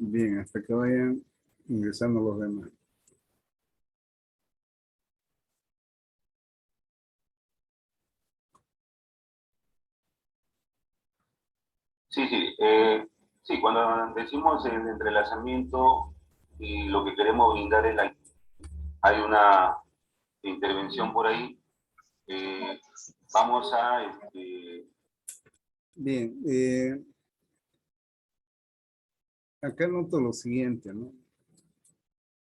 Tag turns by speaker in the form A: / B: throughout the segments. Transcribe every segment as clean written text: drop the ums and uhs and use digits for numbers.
A: Bien, hasta que vayan ingresando los demás.
B: Sí, cuando decimos el entrelazamiento y lo que queremos brindar es hay una intervención por ahí. Vamos a...
A: Bien, acá noto lo siguiente, ¿no?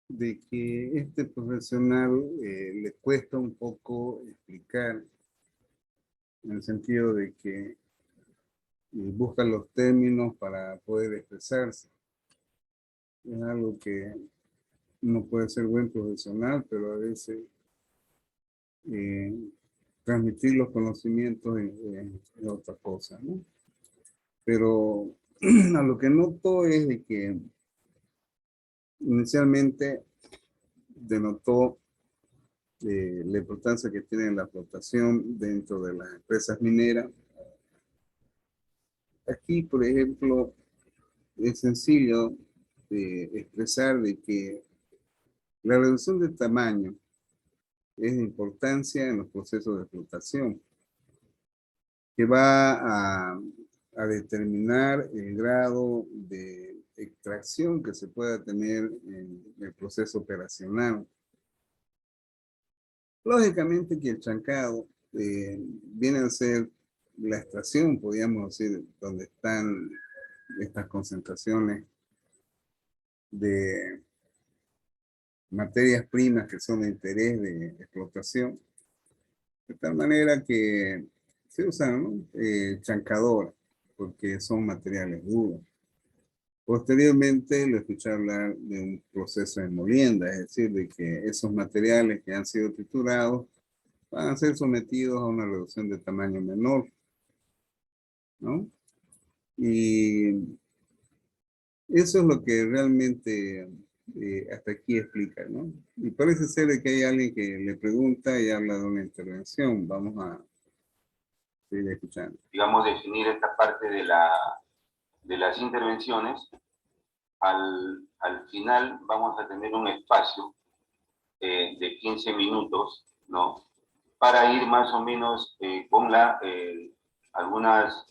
A: De que este profesional le cuesta un poco explicar, en el sentido de que busca los términos para poder expresarse. Es algo que no puede ser buen profesional, pero a veces eh, transmitir los conocimientos es otra cosa, ¿no? Pero a lo que noto es de que inicialmente denotó la importancia que tiene la explotación dentro de las empresas mineras. Aquí, por ejemplo, es sencillo expresar de que la reducción de tamaño es de importancia en los procesos de explotación, que va a determinar el grado de extracción que se pueda tener en el proceso operacional. Lógicamente que el chancado viene a ser la estación, podríamos decir, donde están estas concentraciones de materias primas que son de interés de explotación, de tal manera que se usan, ¿no? Chancadoras, porque son materiales duros. Posteriormente lo escuché hablar de un proceso de molienda, es decir, de que esos materiales que han sido triturados van a ser sometidos a una reducción de tamaño menor, ¿no? Y eso es lo que realmente hasta aquí explica, ¿no? Y parece ser de que hay alguien que le pregunta y habla de una intervención. Vamos a seguir escuchando.
B: Digamos, definir esta parte de las intervenciones. Al final vamos a tener un espacio de 15 minutos, ¿no? Para ir más o menos con algunas,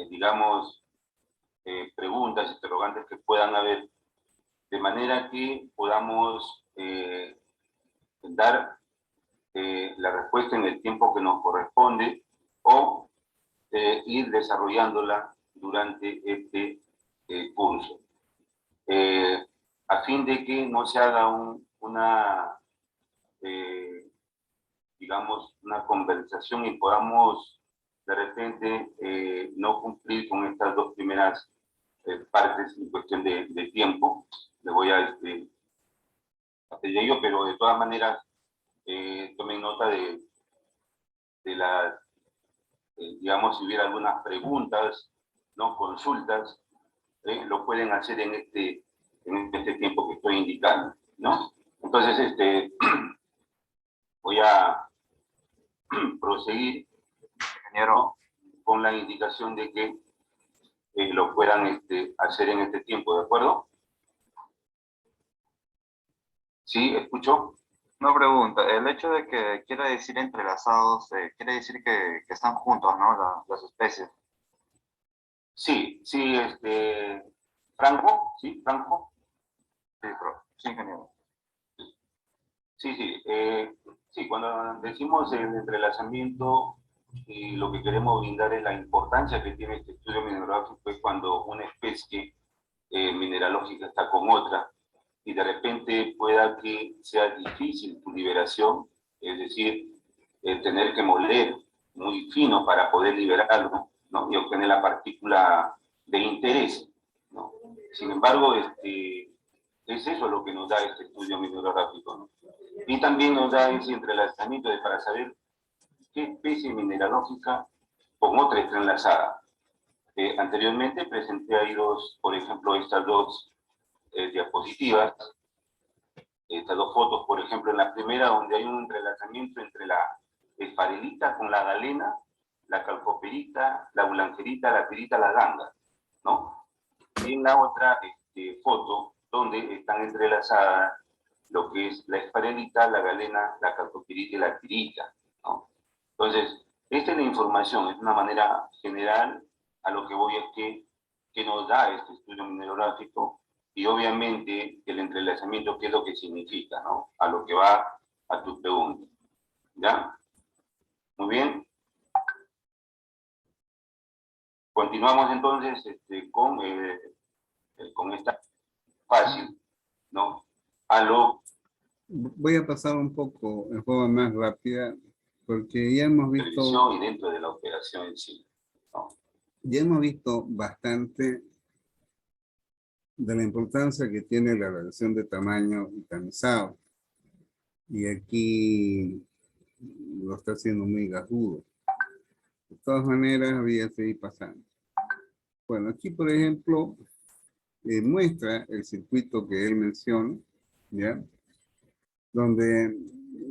B: digamos, preguntas, interrogantes que puedan haber, de manera que podamos dar la respuesta en el tiempo que nos corresponde o ir desarrollándola durante este curso. A fin de que no se haga digamos, una conversación y podamos de repente no cumplir con estas dos primeras partes en cuestión de tiempo. Le voy a hacer ello, pero de todas maneras tomen nota de las, digamos, si hubiera algunas preguntas, ¿no? Consultas, lo pueden hacer en este tiempo que estoy indicando, ¿no? Entonces, voy a proseguir, ingeniero, con la indicación de que lo puedan hacer en este tiempo, ¿de acuerdo? ¿Sí? ¿Escucho?
C: Una pregunta, el hecho de que quiera decir entrelazados, quiere decir que están juntos, ¿no? Las especies.
B: Sí, sí, Franco, ¿sí? Franco.
C: Sí, sí, ingeniero.
B: Sí, cuando decimos el entrelazamiento y lo que queremos brindar es la importancia que tiene este estudio mineralógico es cuando una especie mineralógica está con otra y de repente pueda que sea difícil tu liberación, es decir, tener que moler muy fino para poder liberarlo, ¿no? Y obtener la partícula de interés, ¿no? Sin embargo, es eso lo que nos da este estudio mineralógico, ¿no? Y también nos da ese entrelazamiento para saber qué especie mineralógica con otra está enlazada. Anteriormente presenté ahí por ejemplo, estas dos diapositivas, estas dos fotos, por ejemplo, en la primera donde hay un entrelazamiento entre la esfarelita con la galena, la calcoperita, la boulangerita, la pirita, la ganga, ¿no? Y en la otra foto donde están entrelazadas lo que es la esfarelita, la galena, la calcopirita y la pirita, ¿no? Entonces, esta es la información, es una manera general. A lo que voy es que nos da este estudio mineralógico y obviamente el entrelazamiento, qué es lo que significa, ¿no? A lo que va a tu pregunta. ¿Ya? Muy bien. Continuamos entonces con esta fácil, ¿no? A lo...
A: Voy a pasar un poco en forma más rápida, porque ya hemos visto...
B: Y dentro de la operación en sí, ¿no?
A: Ya hemos visto bastante de la importancia que tiene la relación de tamaño y tamizado. Y aquí lo está haciendo muy gajudo. De todas maneras, voy a seguir pasando. Bueno, aquí, por ejemplo, muestra el circuito que él menciona, ¿ya? Donde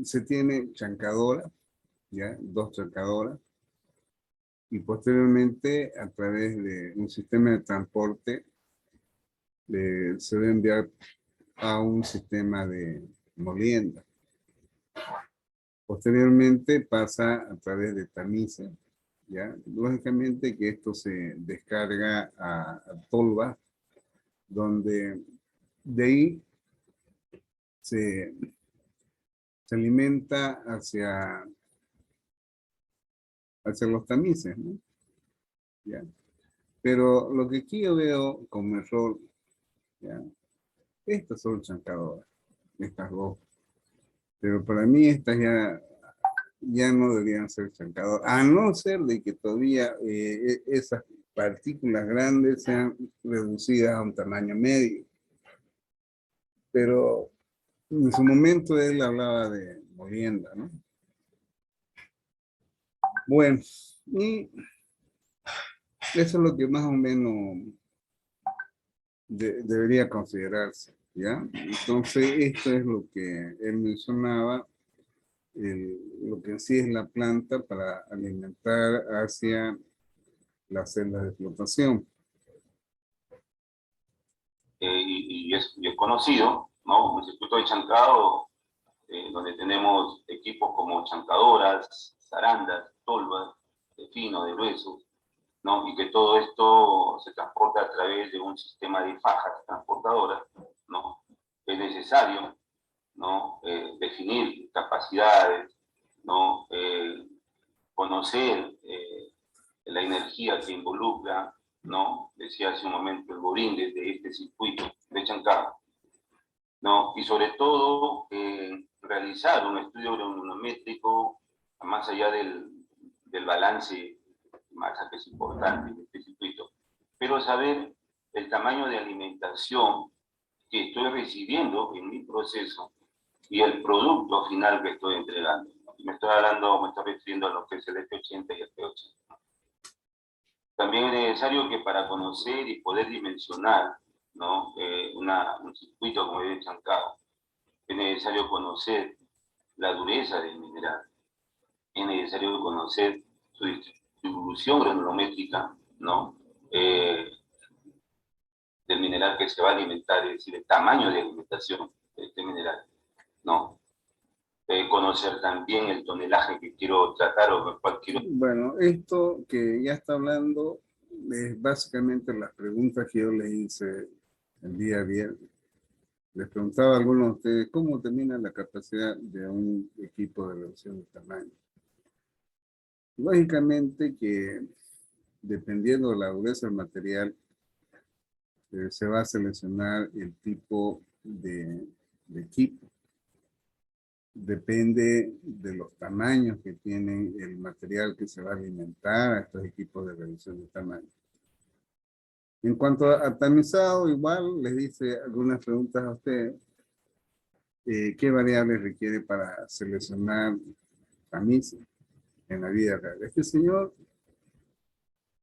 A: se tiene chancadora, ¿ya? 2 chancadoras. Y posteriormente, a través de un sistema de transporte, se debe enviar a un sistema de molienda. Posteriormente pasa a través de tamiza, ¿ya? Lógicamente que esto se descarga a tolva, donde de ahí se alimenta hacia los tamices, ¿no? ¿Ya? Pero lo que aquí yo veo como error, ¿ya? Estas son chancadoras, estas dos. Pero para mí estas ya no deberían ser chancadoras, a no ser de que todavía esas partículas grandes sean reducidas a un tamaño medio. Pero en su momento él hablaba de molienda, ¿no? Bueno, y eso es lo que más o menos debería considerarse, ¿ya? Entonces, esto es lo que él mencionaba, lo que en sí es la planta para alimentar hacia las celdas de flotación.
B: Y es conocido, ¿no? Un circuito de chancado, donde tenemos equipos como chancadoras, zarandas, tolvas, de fino, de grueso, ¿no? Y que todo esto se transporta a través de un sistema de fajas transportadoras, ¿no? Es necesario, ¿no? Definir capacidades, ¿no? Conocer la energía que involucra, ¿no? Decía hace un momento el borín de este circuito de chancado, ¿no? Y sobre todo realizar un estudio granulométrico más allá del balance de masa, que es importante en este circuito, pero saber el tamaño de alimentación que estoy recibiendo en mi proceso y el producto final que estoy entregando. Me estoy refiriendo a lo que es el F80 y el P80. También es necesario que para conocer y poder dimensionar, ¿no? Un circuito como el chancado, es necesario conocer la dureza del mineral, es necesario conocer su distribución granulométrica, ¿no? Del mineral que se va a alimentar, es decir, el tamaño de alimentación de este mineral, ¿no? Conocer también el tonelaje que quiero tratar o cuál quiero...
A: Bueno, esto que ya está hablando es básicamente las preguntas que yo le hice el día viernes. Les preguntaba a algunos de ustedes cómo termina la capacidad de un equipo de reducción de tamaño. Lógicamente que dependiendo de la dureza del material, se va a seleccionar el tipo de equipo. Depende de los tamaños que tiene el material que se va a alimentar a estos equipos de reducción de tamaño. En cuanto a tamizado, igual les hice algunas preguntas a ustedes. ¿Qué variables requiere para seleccionar tamiz en la vida real? Este señor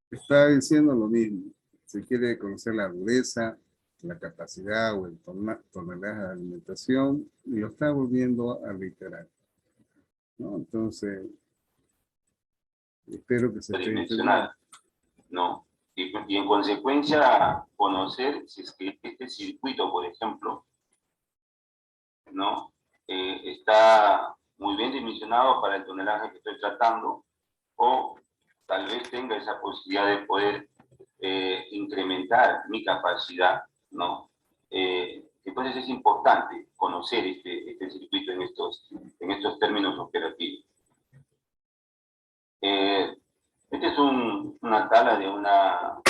A: está diciendo lo mismo. Se quiere conocer la dureza, la capacidad o el tonelaje de alimentación, y lo está volviendo a reiterar, ¿no? Entonces, espero que se esté entendiendo.
B: ¿No? y en consecuencia conocer si es que este circuito, por ejemplo, ¿no? Está muy bien dimensionado para el tonelaje que estoy tratando, o tal vez tenga esa posibilidad de poder incrementar mi capacidad, ¿no? Entonces es importante conocer este circuito en estos términos operativos. Esta es una tabla de una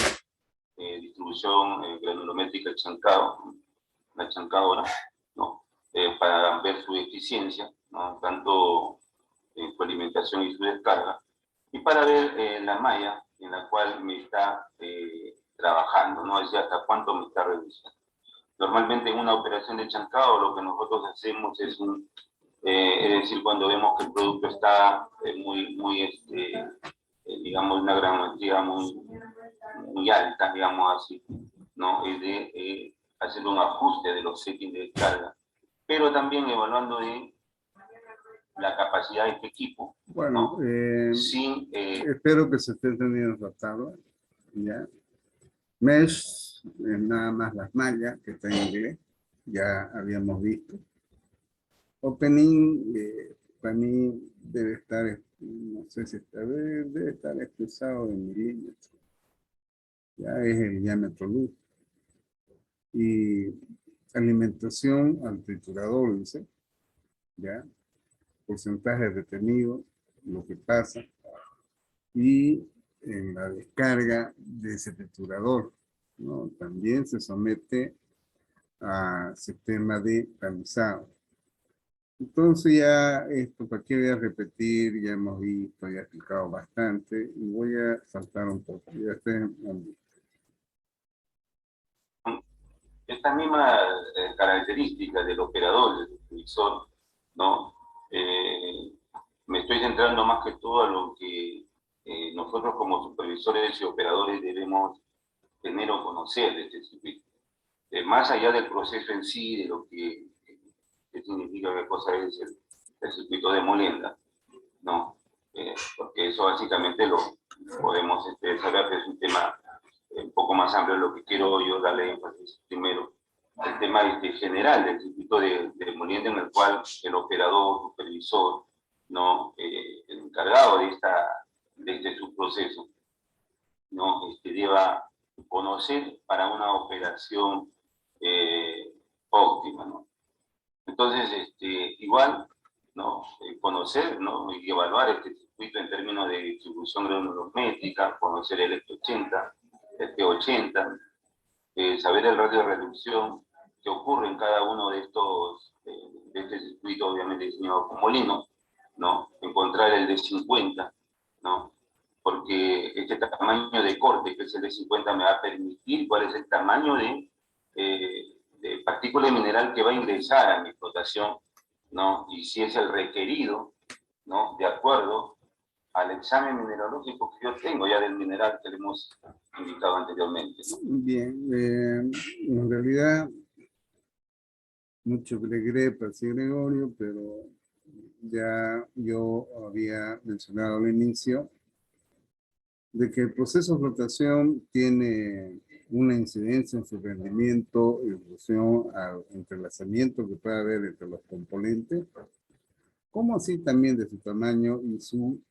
B: distribución granulométrica chancado, una chancadora, ¿no? Para ver su eficiencia, ¿no? Tanto en su alimentación y su descarga, y para ver la malla en la cual me está trabajando, ¿no? Es decir, hasta cuánto me está reduciendo. Normalmente en una operación de chancado lo que nosotros hacemos es decir, cuando vemos que el producto está digamos, una granometría muy alta, digamos así, ¿no? Es de hacer un ajuste de los settings de descarga, pero también evaluando la capacidad de este equipo.
A: Bueno,
B: ¿no?
A: espero que se esté entendiendo la tabla, ¿ya? Mesh es nada más las mallas, que está en inglés, ya habíamos visto. Opening, para mí debe estar, no sé si debe estar expresado en milímetros. Ya es el diámetro luz. Y alimentación al triturador, dice, ya, porcentaje retenido, lo que pasa, y en la descarga de ese triturador, ¿no? También se somete a sistema de tamizado. Entonces ya esto, ¿para qué voy a repetir? Ya hemos visto, ya he explicado bastante, y voy a saltar un poco. Ya estoy
B: Esta misma característica del operador, del supervisor, ¿no? Me estoy centrando más que todo a lo que nosotros como supervisores y operadores debemos tener o conocer de este circuito. Más allá del proceso en sí, de lo que significa, qué cosa es el circuito de molienda, ¿no? Porque eso básicamente lo podemos saber, que es un tema un poco más amplio. Lo que quiero yo darle énfasis primero, el tema general del circuito de molienda, en el cual el operador, supervisor, ¿no? El encargado de este subproceso, ¿no? Deba conocer para una operación óptima, ¿no? Entonces, igual, ¿no? Conocer, ¿no? Y evaluar este circuito en términos de distribución granulométrica, conocer el F80, el T80, saber el radio de reducción que ocurre en cada uno de este circuito, obviamente diseñado con molino, ¿no? Encontrar el de 50, ¿no? Porque este tamaño de corte, que es el de 50, me va a permitir cuál es el tamaño de partícula mineral que va a ingresar a mi explotación, ¿no? Y si es el requerido, ¿no? De acuerdo al examen mineralógico que yo tengo ya del mineral que le hemos indicado anteriormente, ¿no?
A: bien, en realidad, mucho Grepa, sí, Gregorio, pero ya yo había mencionado al inicio de que el proceso de flotación tiene una incidencia en su rendimiento en función al entrelazamiento que puede haber entre los componentes, como así también de su tamaño y su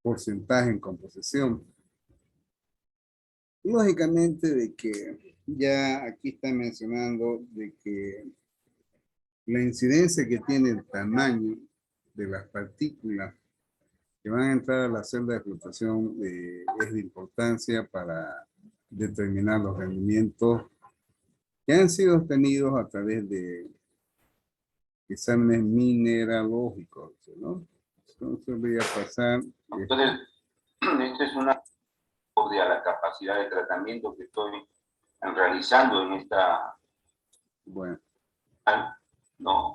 A: porcentaje en composición. Lógicamente de que ya aquí está mencionando de que la incidencia que tiene el tamaño de las partículas que van a entrar a la celda de flotación es de importancia para determinar los rendimientos que han sido obtenidos a través de exámenes mineralógicos, ¿no? Entonces voy a pasar.
B: Entonces, esta es una a la capacidad de tratamiento que estoy realizando en esta,
A: Bueno,
B: ¿no?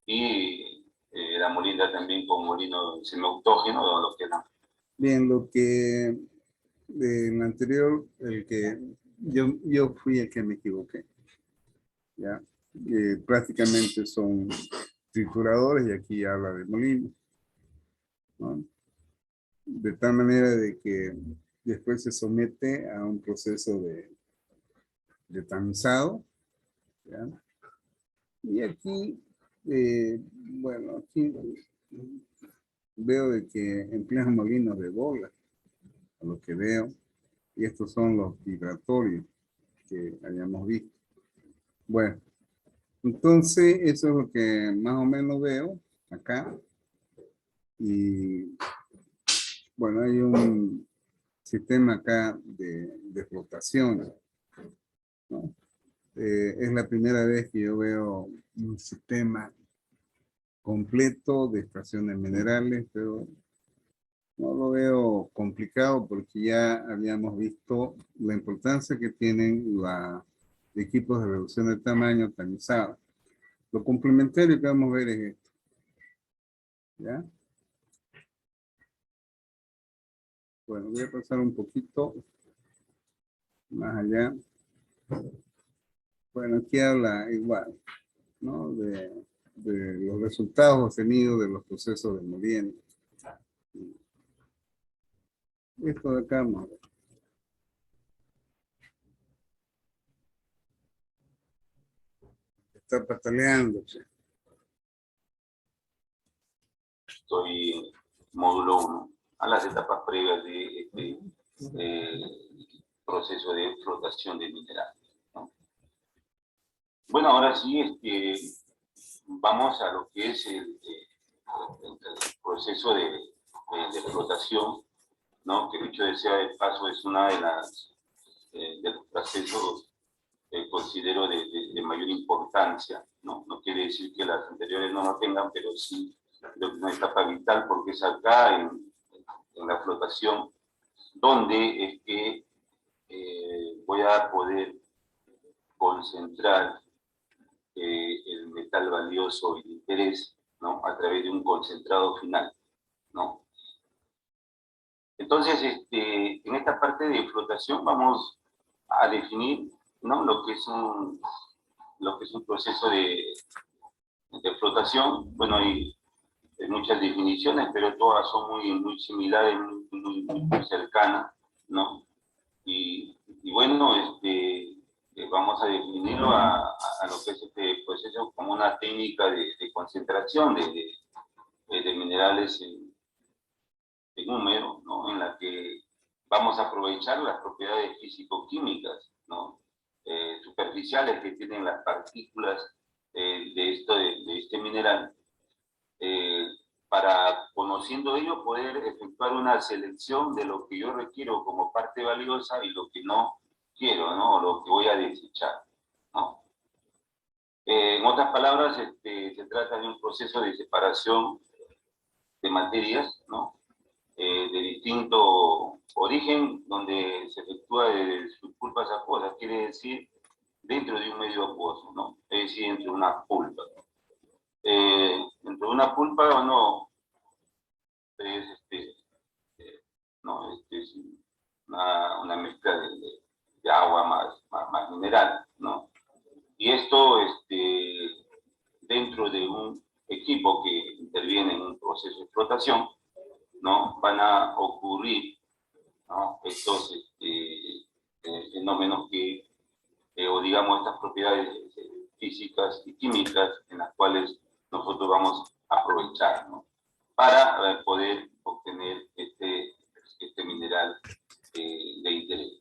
B: Y la molienda también con molino semiautógeno, lo que da.
A: bien, lo que en el anterior, el que yo fui el que me equivoqué, ¿ya? Prácticamente son trituradores y aquí habla de molino, ¿no? De tal manera de que después se somete a un proceso de tamizado, ¿ya? Y aquí, bueno, aquí veo de que emplean molinos de bola, a lo que veo, y estos son los vibratorios que hayamos visto. Bueno, entonces eso es lo que más o menos veo acá. Y bueno, hay un sistema acá de flotación, ¿no? Es la primera vez que yo veo un sistema completo de estaciones minerales, pero no lo veo complicado porque ya habíamos visto la importancia que tienen los equipos de reducción de tamaño tamizados. Lo complementario que vamos a ver es esto, ¿ya? Bueno, voy a pasar un poquito más allá. Bueno, aquí habla igual, ¿no? De los resultados obtenidos de los procesos de molienda. Esto de acá, vamos a ver. Está pataleando, che.
B: Estoy en módulo 1, a las etapas previas de este proceso de flotación de minerales, ¿no? Bueno, ahora sí, vamos a lo que es el proceso de flotación, ¿no? Que dicho sea de paso es una de los procesos considero de mayor importancia, ¿no? No quiere decir que las anteriores no lo tengan, pero sí una etapa vital porque es acá en la flotación donde es que voy a poder concentrar el metal valioso y de interés, ¿no? A través de un concentrado final, ¿no? Entonces, en esta parte de flotación vamos a definir, ¿no? Lo que es un proceso de flotación. Bueno, hay muchas definiciones, pero todas son muy similares, muy cercanas, ¿no? Y bueno, vamos a definirlo a lo que es este proceso como una técnica de concentración de minerales en húmedo, ¿no? En la que vamos a aprovechar las propiedades físico-químicas, ¿no? Superficiales que tienen las partículas de este mineral, para, conociendo ello, poder efectuar una selección de lo que yo requiero como parte valiosa y lo que no quiero, ¿no? O lo que voy a desechar, ¿no? En otras palabras, se trata de un proceso de separación de materias, ¿no? De distinto origen, donde se efectúa de subpulpas acuosas, quiere decir dentro de un medio acuoso, ¿no? Es decir, dentro de una pulpa. Dentro de una pulpa, bueno, es, no, es una mezcla de agua más mineral, ¿no? Y esto, dentro de un equipo que interviene en un proceso de explotación, ¿no? Van a ocurrir, ¿no? Estos fenómenos que, o digamos, estas propiedades físicas y químicas en las cuales nosotros vamos a aprovechar, ¿no? Para poder obtener este mineral de interés.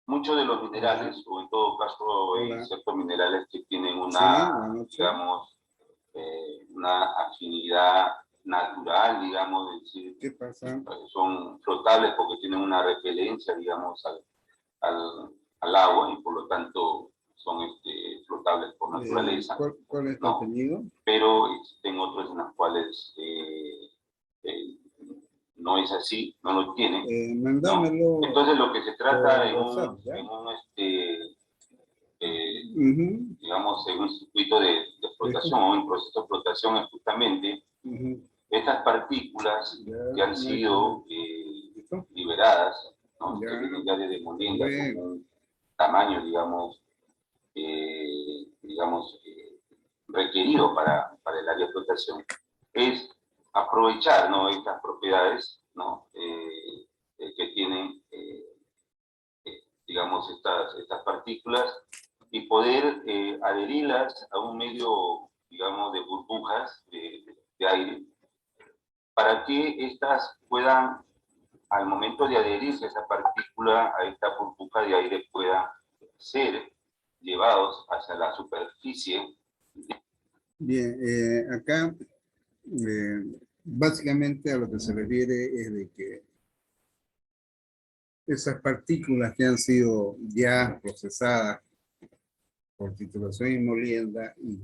B: Muchos de los minerales, o en todo caso ciertos minerales que tienen digamos, una afinidad natural, digamos, es decir,
A: ¿Qué pasa?
B: son flotables porque tienen una repelencia, digamos, al agua y por lo tanto son flotables por naturaleza.
A: ¿Cuál es tu
B: ¿no?
A: apellido?
B: Pero existen otros en los cuales no es así, no lo tienen.
A: Mándamelo.
B: ¿no? Entonces lo que se trata
A: WhatsApp,
B: digamos, en un circuito de explotación o un proceso de explotación es justamente estas partículas que han sido liberadas, ¿no? Que vienen ya desde molienda con un tamaño, digamos, requerido para el área de explotación, es aprovechar, ¿no?, estas propiedades, ¿no?, que tienen, digamos, estas partículas, y poder adherirlas a un medio, digamos, de burbujas de aire, para que éstas puedan, al momento de adherirse a esa partícula, a esta burbuja de aire, puedan ser llevados hacia la superficie.
A: Bien, acá básicamente a lo que se refiere es de que esas partículas que han sido ya procesadas por titulación y molienda y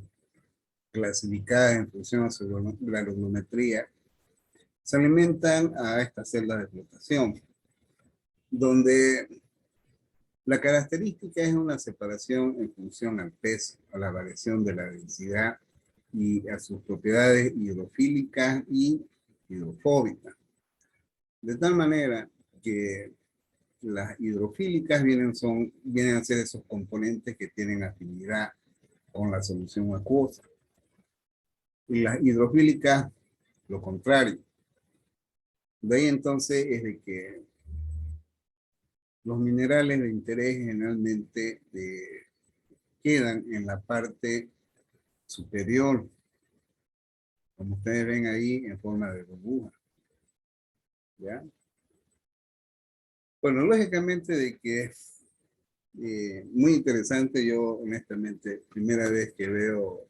A: clasificadas en función a su granulometría, se alimentan a estas celdas de flotación, donde la característica es una separación en función al peso, a la variación de la densidad y a sus propiedades hidrofílicas y hidrofóbicas. De tal manera que las hidrofílicas vienen a ser esos componentes que tienen afinidad con la solución acuosa. Y las hidrofílicas, lo contrario. De ahí entonces es de que los minerales de interés generalmente quedan en la parte superior, como ustedes ven ahí, en forma de burbuja. ¿Ya? Bueno, lógicamente de que es muy interesante. Yo honestamente, primera vez que veo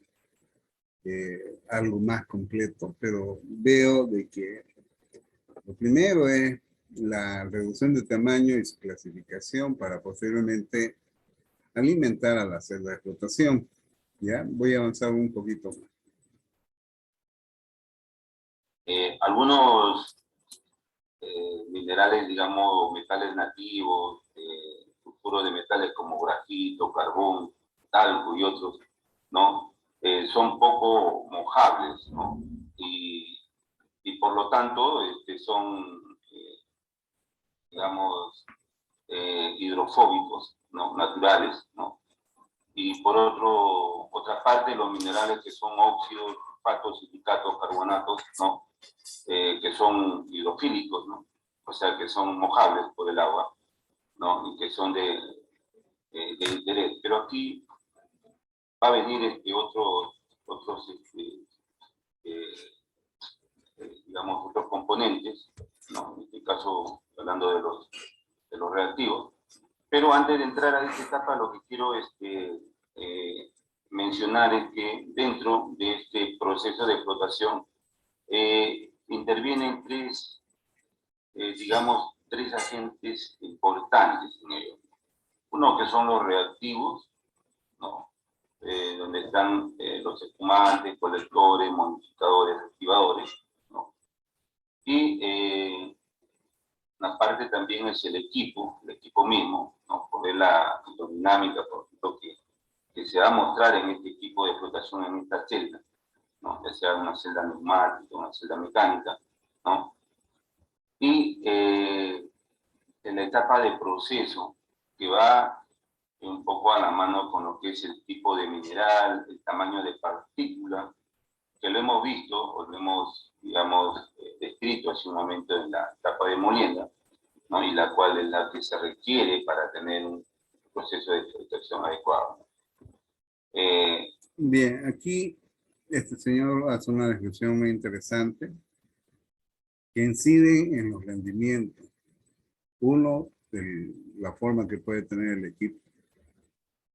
A: algo más completo, pero veo de que lo primero es la reducción de tamaño y su clasificación para posteriormente alimentar a la celda de flotación. Ya, voy a avanzar un poquito más.
B: Algunos minerales, digamos, metales nativos, sulfuros de metales como grafito, carbón, talco y otros, ¿no? Son poco mojables, ¿no? Y por lo tanto son, digamos, hidrofóbicos, ¿no?, naturales, ¿no? Y por otra parte, los minerales que son óxidos, sulfatos, silicatos, carbonatos, ¿no?, que son hidrofílicos, ¿no?, o sea, que son mojables por el agua, ¿no?, y que son de interés. Pero aquí va a venir otros digamos, otros componentes, ¿no?, en este caso hablando de los reactivos. Pero antes de entrar a esta etapa, lo que quiero mencionar es que dentro de este proceso de explotación intervienen digamos, tres agentes importantes en ello. Uno que son los reactivos, ¿no?, donde están los espumantes, colectores, modificadores, activadores, ¿no? Y una parte también es el equipo mismo, ¿no?, por la hidrodinámica, por ejemplo, que se va a mostrar en este equipo de flotación en esta celda, ¿no?, ya sea una celda neumática, una celda mecánica, ¿no? Y en la etapa de proceso, que va un poco a la mano con lo que es el tipo de mineral, el tamaño de partícula, que lo hemos visto o lo hemos, digamos, descrito hace un momento en la etapa de molienda, ¿no?, y la cual es la que se requiere para tener un proceso de protección adecuado.
A: Bien, aquí este señor hace una descripción muy interesante que incide en los rendimientos. Uno, la forma que puede tener el equipo,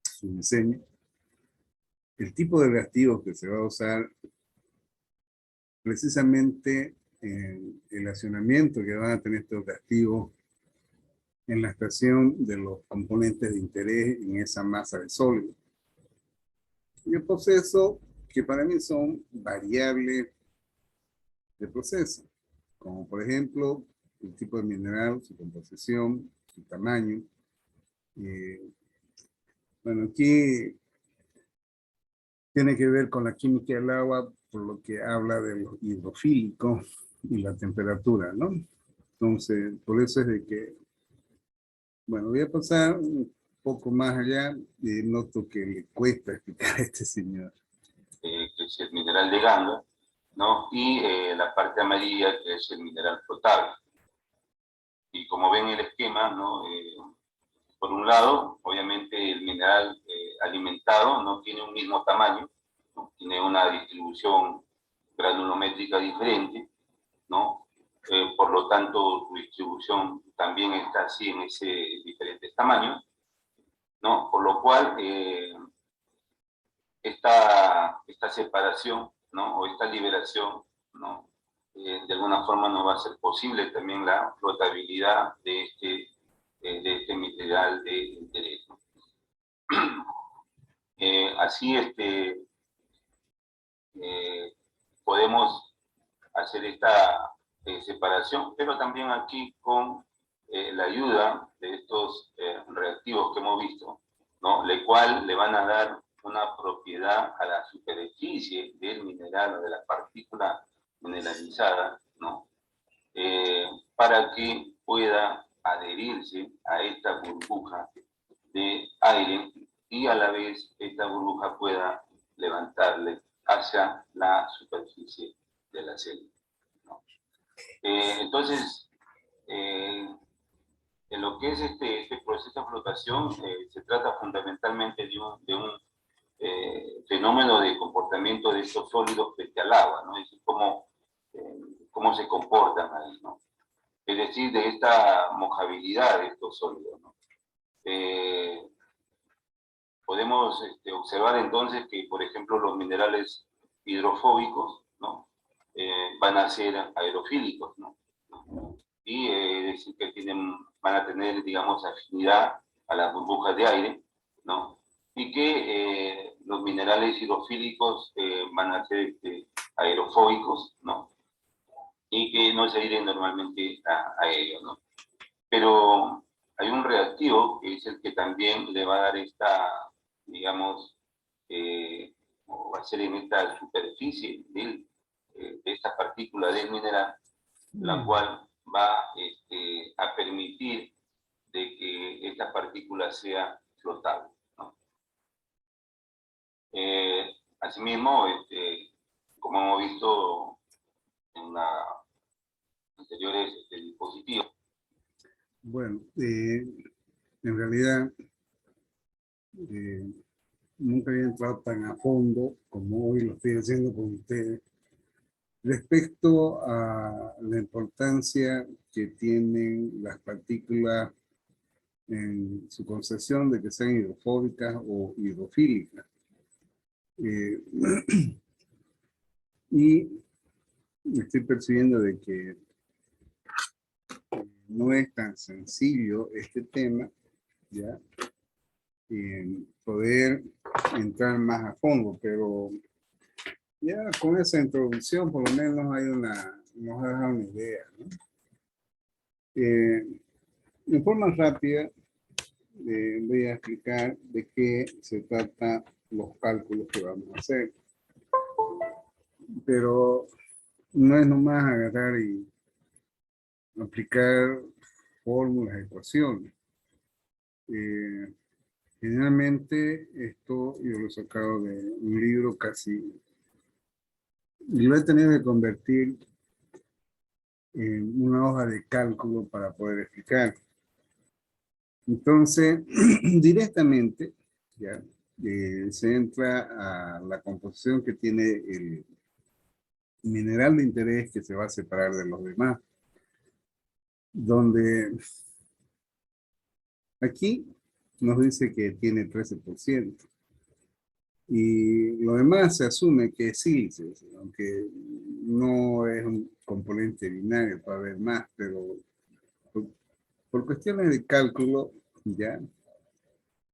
A: su diseño, el tipo de reactivos que se va a usar, precisamente el accionamiento que van a tener estos reactivos en la extracción de los componentes de interés en esa masa de sólido. Y el proceso, que para mí son variables de proceso, como por ejemplo el tipo de mineral, su composición, su tamaño. Bueno, aquí tiene que ver con la química del agua, por lo que habla de lo hidrofílico y la temperatura, ¿no? Entonces, por eso es de que, bueno, voy a pasar un poco más allá y noto que le cuesta explicar a este señor.
B: Que es el mineral de ganga, ¿no? Y la parte amarilla, que es el mineral flotable. Y como ven el esquema, ¿no? Por un lado, obviamente el mineral alimentado no tiene un mismo tamaño, ¿no? Tiene una distribución granulométrica diferente, ¿no? Por lo tanto, su distribución también está así en ese diferentes tamaños, ¿no? Por lo cual, esta separación, ¿no? O esta liberación, ¿no? De alguna forma no va a ser posible también la flotabilidad de este mineral de interés, ¿no? Así podemos hacer esta separación, pero también aquí con la ayuda de estos reactivos que hemos visto, ¿no? Le cual le van a dar una propiedad a la superficie del mineral o de la partícula mineralizada, ¿no? Para que pueda adherirse a esta burbuja de aire y a la vez esta burbuja pueda levantarle hacia la superficie de la célula, ¿no? Entonces, en lo que es este proceso de flotación, se trata fundamentalmente de un fenómeno de comportamiento de estos sólidos frente al agua, ¿no? Es decir, cómo se comportan ahí, ¿no? Es decir, de esta mojabilidad de estos sólidos, ¿no? Podemos observar entonces que, por ejemplo, los minerales hidrofóbicos, ¿no? Van a ser aerofílicos, ¿no? Y es decir, que van a tener, digamos, afinidad a las burbujas de aire, ¿no? Y que los minerales hidrofílicos van a ser aerofóbicos, ¿no? Y que no se adhieren normalmente a ellos, ¿no? Pero hay un reactivo que es el que también le va a dar esta, digamos, o va a ser en esta superficie de esta partícula del mineral, la cual va a permitir de que esta partícula sea flotable, ¿no? Asimismo, como hemos visto en las anteriores diapositivas.
A: Bueno, en realidad nunca había entrado tan a fondo como hoy lo estoy haciendo con ustedes respecto a la importancia que tienen las partículas en su concepción de que sean hidrofóbicas o hidrofílicas. Y estoy percibiendo de que no es tan sencillo este tema, ¿ya? Poder entrar más a fondo, pero ya con esa introducción por lo menos nos ha dado una idea, ¿no? En forma rápida voy a explicar de qué se trata los cálculos que vamos a hacer, pero no es nomás agarrar y aplicar fórmulas, ecuaciones. Generalmente esto yo lo he sacado de un libro casi, y lo he tenido que convertir en una hoja de cálculo para poder explicar. Entonces, directamente, ya, se entra a la composición que tiene el mineral de interés que se va a separar de los demás, donde aquí nos dice que tiene 13%. Y lo demás se asume que es sílice, aunque no es un componente binario para ver más, pero por cuestiones de cálculo, ya,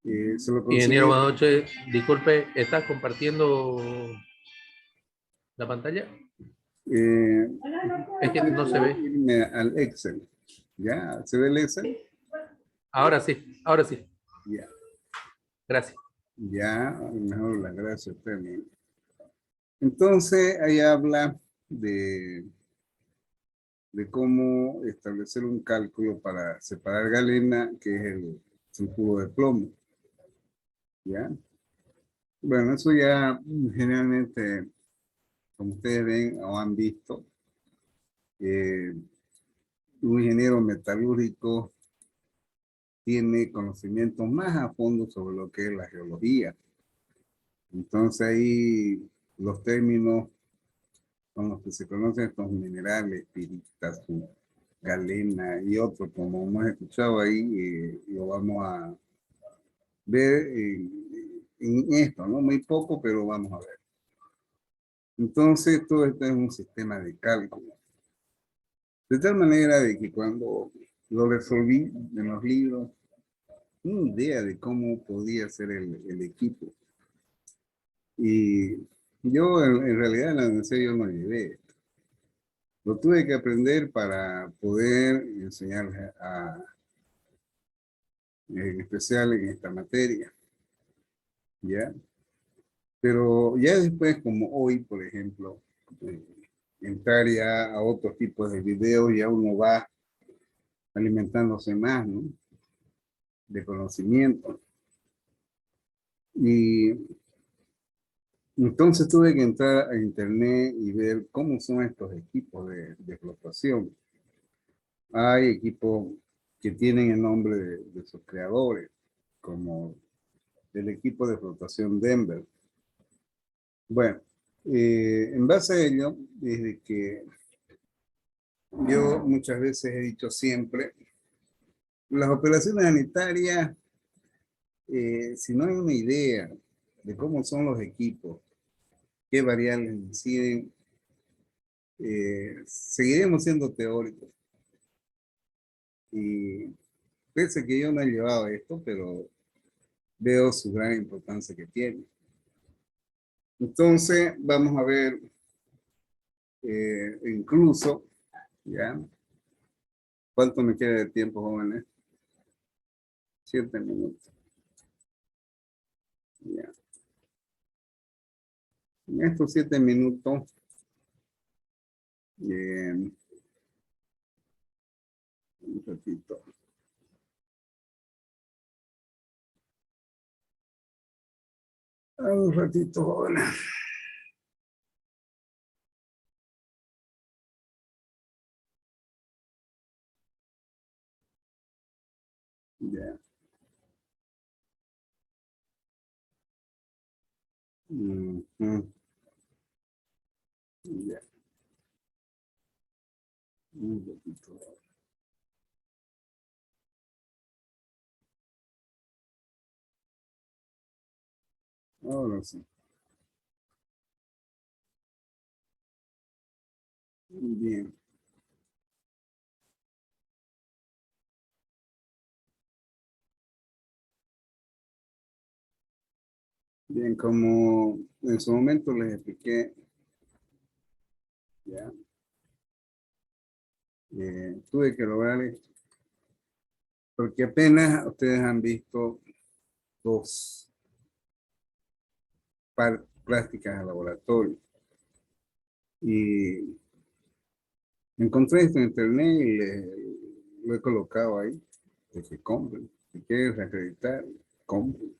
A: se lo
D: Ingeniero,
A: considera.
D: buenas noches. Disculpe, ¿estás compartiendo la pantalla? Es que no se ve.
A: Irme al Excel, ¿ya? ¿Se ve el Excel?
D: Ahora sí, ahora sí.
A: Ya.
D: Gracias.
A: Ya, mejor la gracia también. Entonces, ahí habla de cómo establecer un cálculo para separar galena, que es el sulfuro de plomo. ¿Ya? Bueno, eso ya generalmente como ustedes ven o han visto, un ingeniero metalúrgico tiene conocimientos más a fondo sobre lo que es la geología. Entonces ahí los términos con los que se conocen estos minerales, pirita, galena y otros, como hemos escuchado ahí, lo vamos a ver en esto, ¿no? Muy poco, pero vamos a ver. Entonces, todo esto es un sistema de cálculo. De tal manera de que cuando lo resolví en los libros, una idea de cómo podía ser el equipo. Y yo en realidad en la universidad yo no llevé. Lo tuve que aprender para poder enseñar en especial en esta materia, ¿ya? Pero ya después, como hoy, por ejemplo, eh, entrar ya a otros tipos de videos, ya uno va alimentándose más, ¿no? De conocimiento. Y entonces tuve que entrar a internet y ver cómo son estos equipos de flotación. Hay equipos que tienen el nombre de sus creadores, como el equipo de flotación Denver. Bueno, en base a ello, desde que yo muchas veces he dicho siempre, las operaciones sanitarias, si no hay una idea de cómo son los equipos, qué variables inciden, seguiremos siendo teóricos. Y pese que yo no he llevado esto, pero veo su gran importancia que tiene. Entonces, vamos a ver, incluso, ¿ya? ¿Cuánto me queda de tiempo, jóvenes? 7 minutos. Ya. En estos 7 minutos, un ratito. Un ratito, jóvenes. Ya. Ujú. Ya. Un ratito. Ahora sí. Bien. Bien, como en su momento les expliqué, ya, tuve que lograr esto, porque apenas ustedes han visto dos prácticas de laboratorio. Y encontré esto en internet y lo he colocado ahí, de que compren. Si quieres acreditar, compren.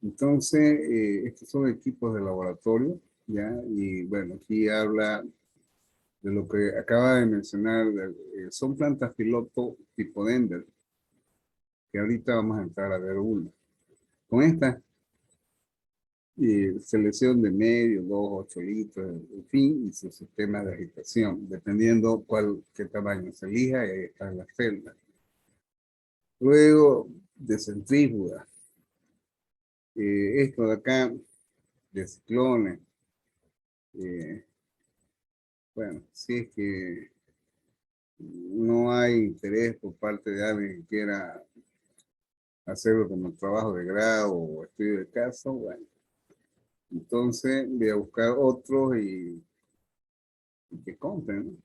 A: Entonces, estos son equipos de laboratorio, ¿ya? Y bueno, aquí habla de lo que acaba de mencionar, son plantas piloto tipo Denver, que ahorita vamos a entrar a ver una. Con esta selección de medio, 2, 8 litros, en fin, y su sistema de agitación, dependiendo qué tamaño se elija, y ahí están las celdas. Luego, de centrífuga, esto de acá, de ciclones, bueno, si es que no hay interés por parte de alguien que quiera hacerlo como trabajo de grado o estudio de caso, bueno, entonces voy a buscar otros y que compren, ¿no?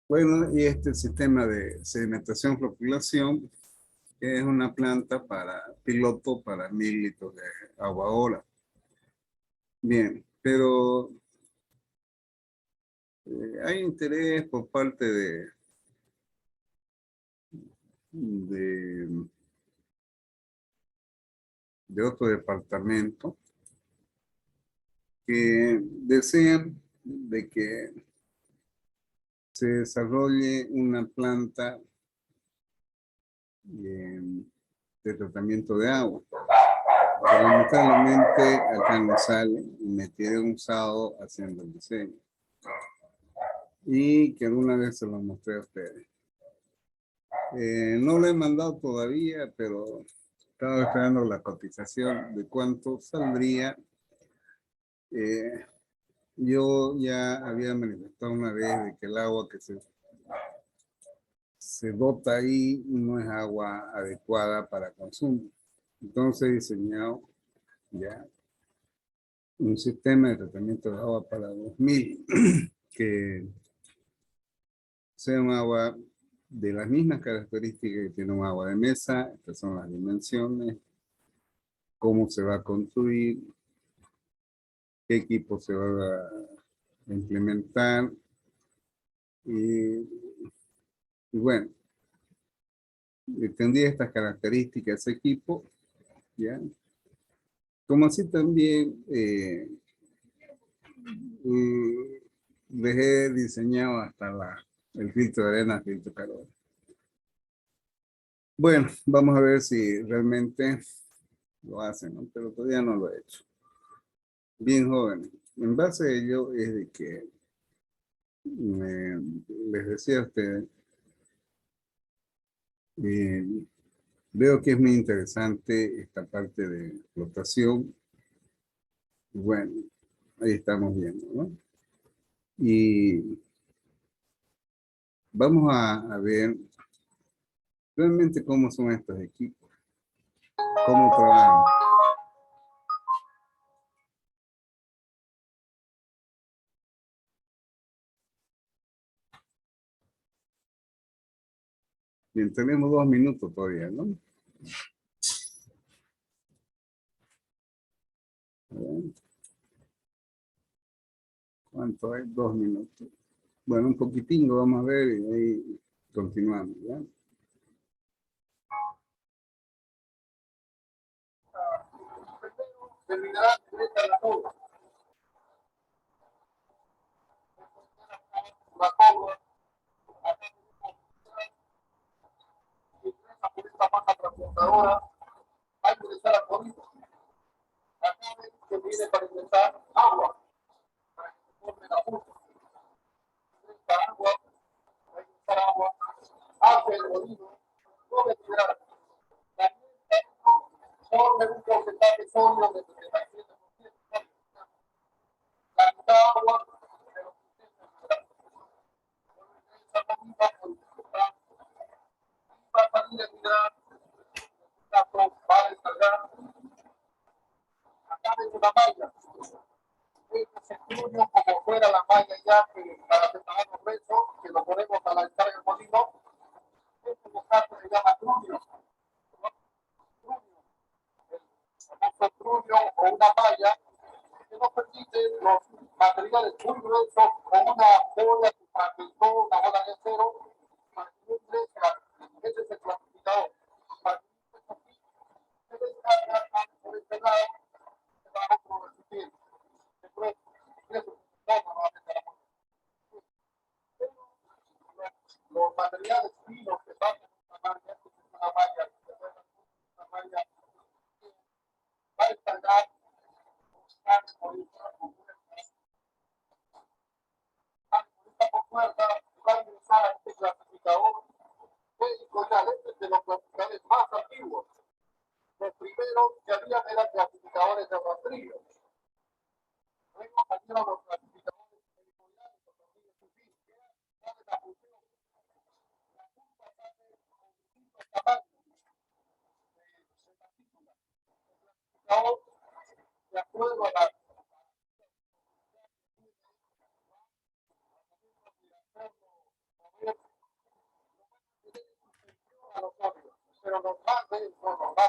A: Bueno, y este sistema de sedimentación floculación es una planta piloto para 1000 litros de agua hora. Bien, pero hay interés por parte de, de otro departamento que desean de que se desarrolle una planta de tratamiento de agua. Pero lamentablemente acá no sale y me quedé un sábado haciendo el diseño. Y que alguna vez se lo mostré a ustedes. No lo he mandado todavía, pero estaba esperando la cotización de cuánto saldría. Yo ya había manifestado una vez de que el agua que se bota ahí no es agua adecuada para consumo. Entonces he diseñado ya un sistema de tratamiento de agua para 2000 que sea un agua de las mismas características que tiene un agua de mesa. Estas son las dimensiones, cómo se va a construir, qué equipo se va a implementar y bueno, tendría estas características ese equipo, ¿ya? Como así también dejé diseñado hasta el filtro de arena, filtro calor. Bueno, vamos a ver si realmente lo hacen, ¿no? Pero todavía no lo he hecho. Bien joven. En base a ello es de que les decía a ustedes, veo que es muy interesante esta parte de flotación. Bueno, ahí estamos viendo, ¿no? Y vamos a ver realmente cómo son estos equipos, cómo trabajan. Bien, tenemos 2 minutos todavía, ¿no? A ver, ¿cuánto hay? 2 minutos. Bueno, un poquitín lo vamos a ver y ahí continuamos, ¿ya?
E: Hay que estar a bonito. Acá ven que viene para ingresar agua, para que se forme la punta. Esta agua, para ingresar agua, hace el molino, no retirar. También forme un porcentaje sólido de 77%. La mitad agua, pero esa comida va a salir a mirar, va a descargar. Acá ven una malla. Se estudio como fuera la malla ya que para separar los huesos, que lo ponemos a la descarga del molino. Este descarga se llama trunio. El famoso trunio o una malla que nos permite los materiales muy gruesos con una bola que fragmentó, una bola de acero, para que no ingrese. Ese es el clasificador. Para que se descarga por este lado, se va a otro recipiente. Después, los materiales finos que pasan en una malla va a descargar por esta compuerta, va a ingresar a este clasificador editorial. Este es de los clasificadores más antiguos. Los primeros que habían eran clasificadores de rastrillo. Luego salieron los clasificadores editoriales, los rastrillos sin fin. ¿Cuál es la función? La curva sale con distintos tamaños de partículas. El clasificador, de acuerdo a la